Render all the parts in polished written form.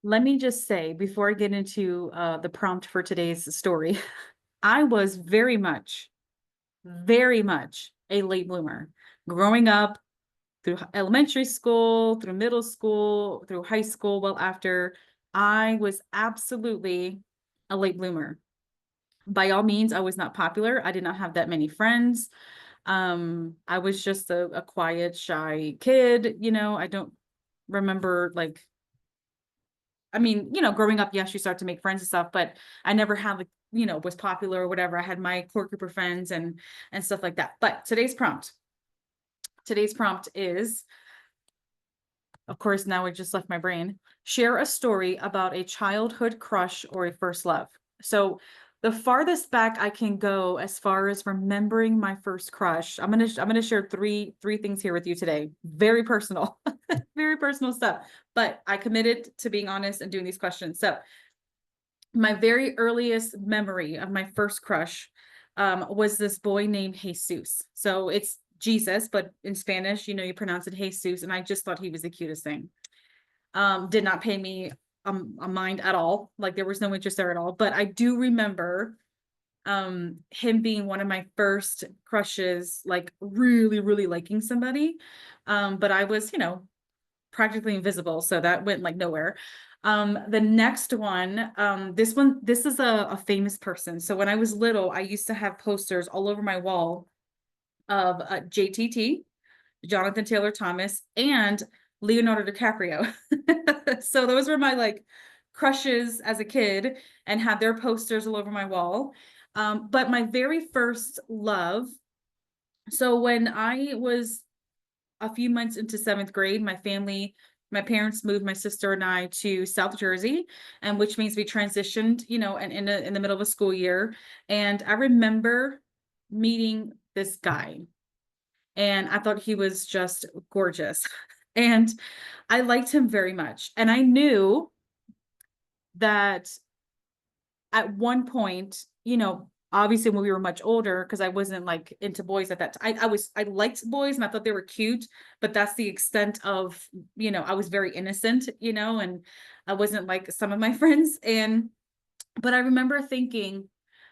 Let me just say, before I get into the prompt for today's story, I was very much a late bloomer. Growing up through elementary school, through middle school, through high school, well, after, I was absolutely a late bloomer. By all means, I was not popular. I did not have that many friends. I was just a quiet, shy kid. I don't remember like I mean, growing up, yes, you start to make friends and stuff, but I never had like, was popular or whatever. I had my core group of friends and stuff like that. But today's prompt is, of course, now it just left my brain. Share a story about a childhood crush or a first love. So the farthest back I can go as far as remembering my first crush, I'm gonna share three things here with you today. Very personal, very personal stuff. But I committed to being honest and doing these questions. So my very earliest memory of my first crush was this boy named Jesus. So it's Jesus, but in Spanish, you pronounce it Jesus. And I just thought he was the cutest thing. Did not pay me a mind at all. Like there was no interest there at all. But I do remember him being one of my first crushes, like really, really liking somebody. But I was, practically invisible. So that went like nowhere. The next one, this is a famous person. So when I was little, I used to have posters all over my wall of JTT, Jonathan Taylor Thomas, and Leonardo DiCaprio. So those were my like crushes as a kid and had their posters all over my wall. But my very first love, so when I was a few months into seventh grade, my parents moved my sister and I to South Jersey, and which means we transitioned, and in the middle of a school year. And I remember meeting this guy, and I thought he was just gorgeous. And I liked him very much. And I knew that at one point, obviously when we were much older, because I wasn't like into boys at that time. I liked boys and I thought they were cute, but that's the extent of, I was very innocent, and I wasn't like some of my friends. But I remember thinking,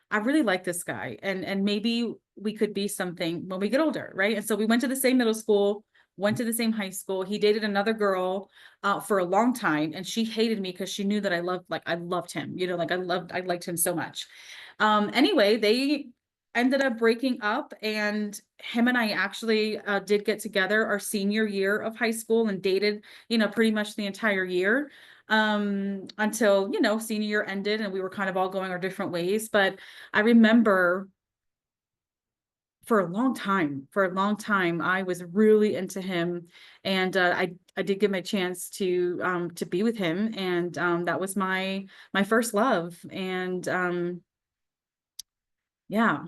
I really like this guy and maybe we could be something when we get older, right? And so we went to the same middle school, went to the same high school. He dated another girl for a long time, and she hated me because she knew that I loved him, like I liked him so much. Anyway, they ended up breaking up, and him and I actually did get together our senior year of high school and dated, pretty much the entire year until, senior year ended and we were kind of all going our different ways. But I remember for a long time, I was really into him, and I did get my chance to be with him, and that was my first love, and yeah,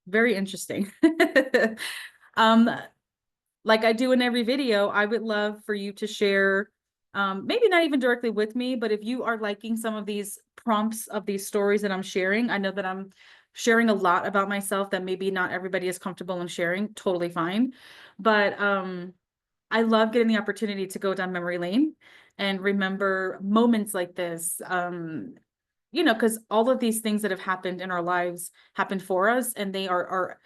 very interesting. um, like I do in every video, I would love for you to share, maybe not even directly with me, but if you are liking some of these prompts of these stories that I'm sharing, I know that I'm sharing a lot about myself that maybe not everybody is comfortable in sharing, totally fine. But I love getting the opportunity to go down memory lane and remember moments like this. Because all of these things that have happened in our lives happened for us, and they are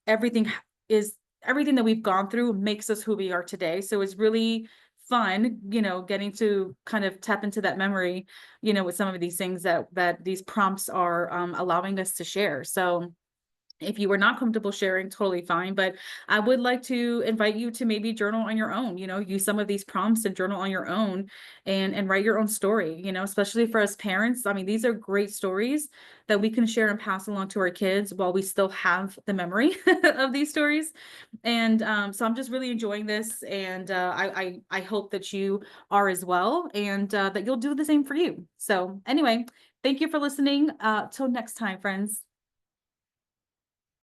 everything is everything that we've gone through makes us who we are today. So it's really fun, getting to kind of tap into that memory, with some of these things that these prompts are allowing us to share. So if you were not comfortable sharing, totally fine. But I would like to invite you to maybe journal on your own, use some of these prompts and journal on your own and write your own story, especially for us parents. I mean, these are great stories that we can share and pass along to our kids while we still have the memory of these stories. And so I'm just really enjoying this. And I hope that you are as well, and that you'll do the same for you. So anyway, thank you for listening. Till next time, friends.